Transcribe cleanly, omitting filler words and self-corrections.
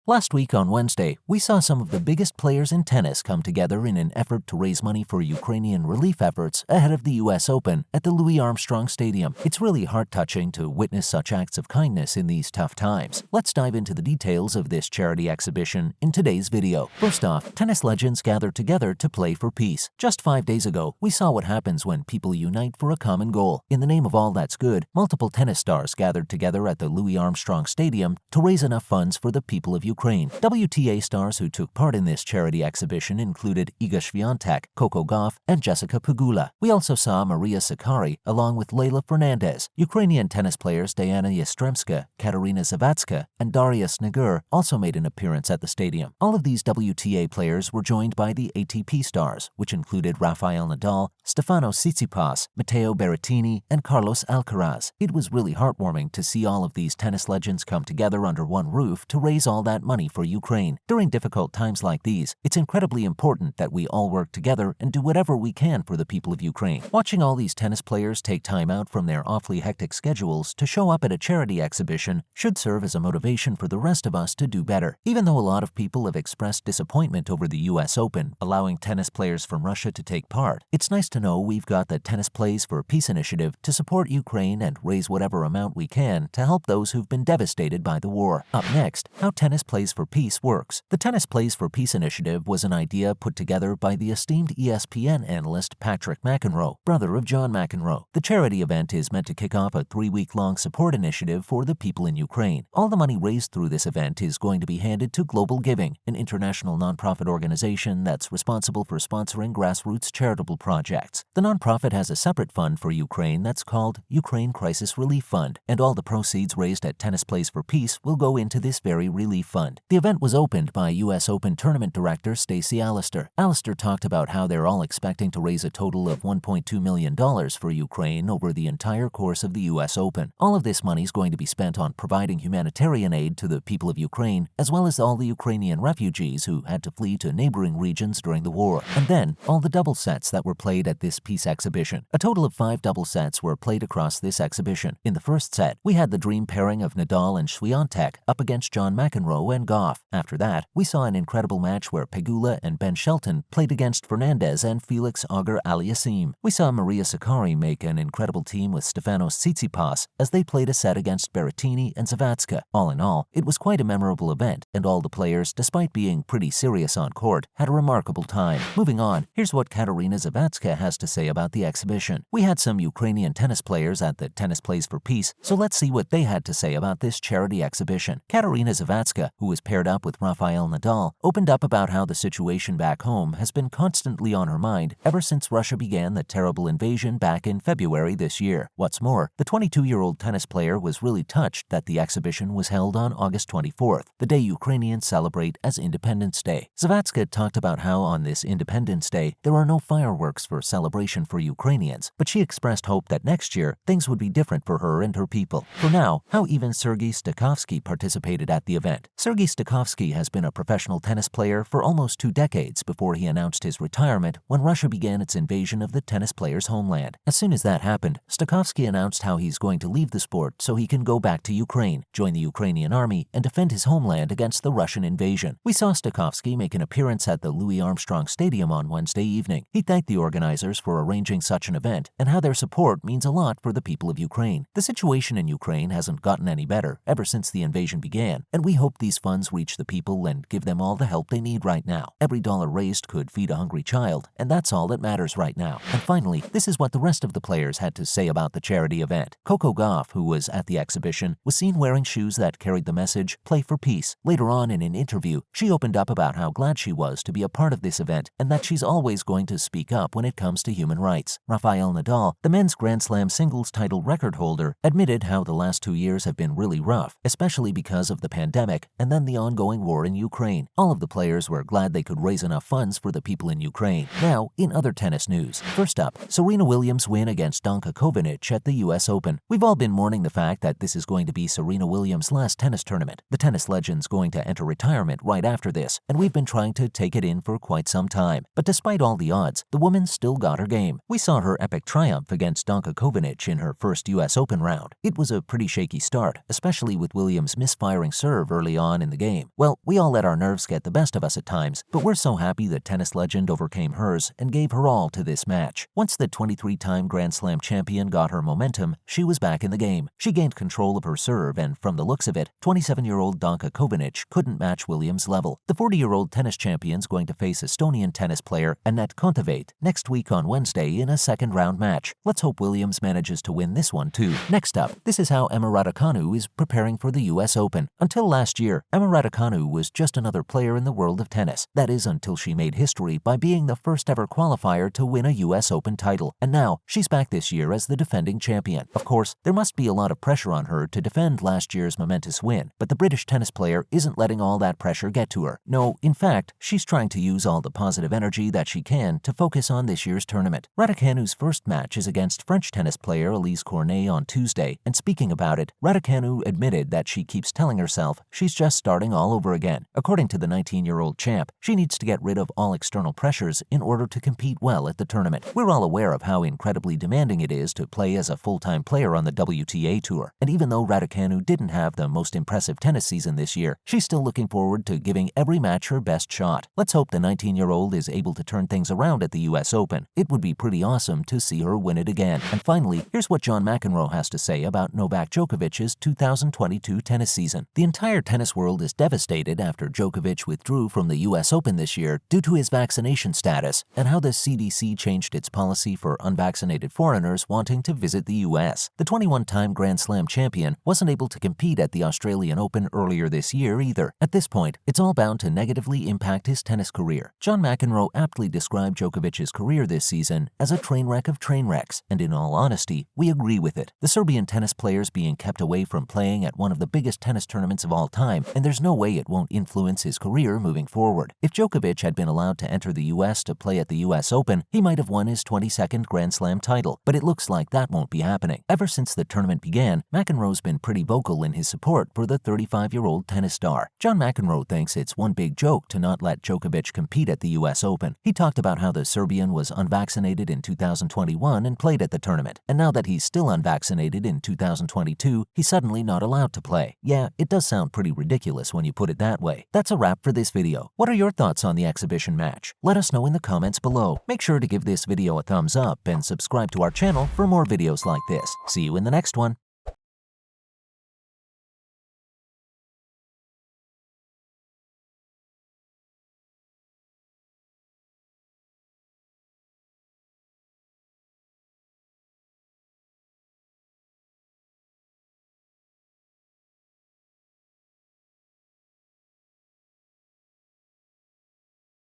Last week on Wednesday, we saw some of the biggest players in tennis come together in an effort to raise money for Ukrainian relief efforts ahead of the US Open at the Louis Armstrong Stadium. It's really heart-touching to witness such acts of kindness in these tough times. Let's dive into the details of this charity exhibition in today's video. First off, tennis legends gathered together to play for peace. Just 5 days ago, we saw what happens when people unite for a common goal. In the name of all that's good, multiple tennis stars gathered together at the Louis Armstrong Stadium to raise enough funds for the people of Ukraine. WTA stars who took part in this charity exhibition included Iga Swiatek, Coco Gauff, and Jessica Pegula. We also saw Maria Sakkari along with Leylah Fernandez. Ukrainian tennis players Diana Yastremska, Katerina Zavatska, and Daria Snegur also made an appearance at the stadium. All of these WTA players were joined by the ATP stars, which included Rafael Nadal, Stefanos Tsitsipas, Matteo Berrettini, and Carlos Alcaraz. It was really heartwarming to see all of these tennis legends come together under one roof to raise all that money for Ukraine. During difficult times like these, it's incredibly important that we all work together and do whatever we can for the people of Ukraine. Watching all these tennis players take time out from their awfully hectic schedules to show up at a charity exhibition should serve as a motivation for the rest of us to do better. Even though a lot of people have expressed disappointment over the US Open, allowing tennis players from Russia to take part, it's nice to know we've got the Tennis Plays for Peace initiative to support Ukraine and raise whatever amount we can to help those who've been devastated by the war. Up next, how Tennis Plays for Peace works. The Tennis Plays for Peace initiative was an idea put together by the esteemed ESPN analyst Patrick McEnroe, brother of John McEnroe. The charity event is meant to kick off a 3-week-long support initiative for the people in Ukraine. All the money raised through this event is going to be handed to Global Giving, an international nonprofit organization that's responsible for sponsoring grassroots charitable projects. The nonprofit has a separate fund for Ukraine that's called Ukraine Crisis Relief Fund, and all the proceeds raised at Tennis Plays for Peace will go into this very relief fund. The event was opened by US Open tournament director Stacey Allister. Allister talked about how they're all expecting to raise a total of $1.2 million for Ukraine over the entire course of the US Open. All of this money is going to be spent on providing humanitarian aid to the people of Ukraine, as well as all the Ukrainian refugees who had to flee to neighboring regions during the war. And then, all the double sets that were played at this peace exhibition. A total of 5 double sets were played across this exhibition. In the first set, we had the dream pairing of Nadal and Swiatek up against John McEnroe and Gauff. After that, we saw an incredible match where Pegula and Ben Shelton played against Fernandez and Felix Auger-Aliassime. We saw Maria Sakkari make an incredible team with Stefanos Tsitsipas as they played a set against Berrettini and Zavatska. All in all, it was quite a memorable event, and all the players, despite being pretty serious on court, had a remarkable time. Moving on, here's what Katerina Zavatska has to say about the exhibition. We had some Ukrainian tennis players at the Tennis Plays for Peace, so let's see what they had to say about this charity exhibition. Katerina Zavatska, who was paired up with Rafael Nadal, opened up about how the situation back home has been constantly on her mind ever since Russia began the terrible invasion back in February this year. What's more, the 22-year-old tennis player was really touched that the exhibition was held on August 24th, the day Ukrainians celebrate as Independence Day. Zavatska talked about how on this Independence Day there are no fireworks for celebration for Ukrainians, but she expressed hope that next year things would be different for her and her people. For now, how even Sergei Stakhovsky participated at the event. Sergei Stakhovsky has been a professional tennis player for almost 2 decades before he announced his retirement when Russia began its invasion of the tennis player's homeland. As soon as that happened, Stakhovsky announced how he's going to leave the sport so he can go back to Ukraine, join the Ukrainian army, and defend his homeland against the Russian invasion. We saw Stakhovsky make an appearance at the Louis Armstrong Stadium on Wednesday evening. He thanked the organizers for arranging such an event and how their support means a lot for the people of Ukraine. The situation in Ukraine hasn't gotten any better ever since the invasion began, and we hope these funds reach the people and give them all the help they need right now. Every dollar raised could feed a hungry child, and that's all that matters right now. And finally, this is what the rest of the players had to say about the charity event. Coco Gauff, who was at the exhibition, was seen wearing shoes that carried the message, "Play for Peace." Later on in an interview, she opened up about how glad she was to be a part of this event and that she's always going to speak up when it comes to human rights. Rafael Nadal, the men's Grand Slam singles title record holder, admitted how the last 2 years have been really rough, especially because of the pandemic and then the ongoing war in Ukraine. All of the players were glad they could raise enough funds for the people in Ukraine. Now, in other tennis news. First up, Serena Williams' win against Danka Kovinic at the US Open. We've all been mourning the fact that this is going to be Serena Williams' last tennis tournament. The tennis legend's going to enter retirement right after this, and we've been trying to take it in for quite some time. But despite all the odds, the woman still got her game. We saw her epic triumph against Danka Kovinic in her first US Open round. It was a pretty shaky start, especially with Williams misfiring serve early on on in the game. Well, we all let our nerves get the best of us at times, but we're so happy the tennis legend overcame hers and gave her all to this match. Once the 23-time Grand Slam champion got her momentum, she was back in the game. She gained control of her serve, and from the looks of it, 27-year-old Danka Kovinic couldn't match Williams' level. The 40-year-old tennis champion's going to face Estonian tennis player Anett Kontaveit next week on Wednesday in a second-round match. Let's hope Williams manages to win this one too. Next up, this is how Emma Raducanu is preparing for the US Open. Until last year, Emma Raducanu was just another player in the world of tennis. That is, until she made history by being the first ever qualifier to win a US Open title. And now, she's back this year as the defending champion. Of course, there must be a lot of pressure on her to defend last year's momentous win, but the British tennis player isn't letting all that pressure get to her. No, in fact, she's trying to use all the positive energy that she can to focus on this year's tournament. Raducanu's first match is against French tennis player Elise Cornet on Tuesday, and speaking about it, Raducanu admitted that she keeps telling herself she's just starting all over again. According to the 19-year-old champ, she needs to get rid of all external pressures in order to compete well at the tournament. We're all aware of how incredibly demanding it is to play as a full-time player on the WTA Tour, and even though Raducanu didn't have the most impressive tennis season this year, she's still looking forward to giving every match her best shot. Let's hope the 19-year-old is able to turn things around at the US Open. It would be pretty awesome to see her win it again. And finally, here's what John McEnroe has to say about Novak Djokovic's 2022 tennis season. The entire tennis world is devastated after Djokovic withdrew from the US Open this year due to his vaccination status and how the CDC changed its policy for unvaccinated foreigners wanting to visit the US. The 21-time Grand Slam champion wasn't able to compete at the Australian Open earlier this year either. At this point, it's all bound to negatively impact his tennis career. John McEnroe aptly described Djokovic's career this season as a train wreck of train wrecks, and in all honesty, we agree with it. The Serbian tennis player's being kept away from playing at one of the biggest tennis tournaments of all time, and there's no way it won't influence his career moving forward. If Djokovic had been allowed to enter the US to play at the US Open, he might have won his 22nd Grand Slam title, but it looks like that won't be happening. Ever since the tournament began, McEnroe's been pretty vocal in his support for the 35-year-old tennis star. John McEnroe thinks it's one big joke to not let Djokovic compete at the US Open. He talked about how the Serbian was unvaccinated in 2021 and played at the tournament, and now that he's still unvaccinated in 2022, he's suddenly not allowed to play. Yeah, it does sound pretty ridiculous when you put it that way. That's a wrap for this video. What are your thoughts on the exhibition match? Let us know in the comments below. Make sure to give this video a thumbs up and subscribe to our channel for more videos like this. See you in the next one.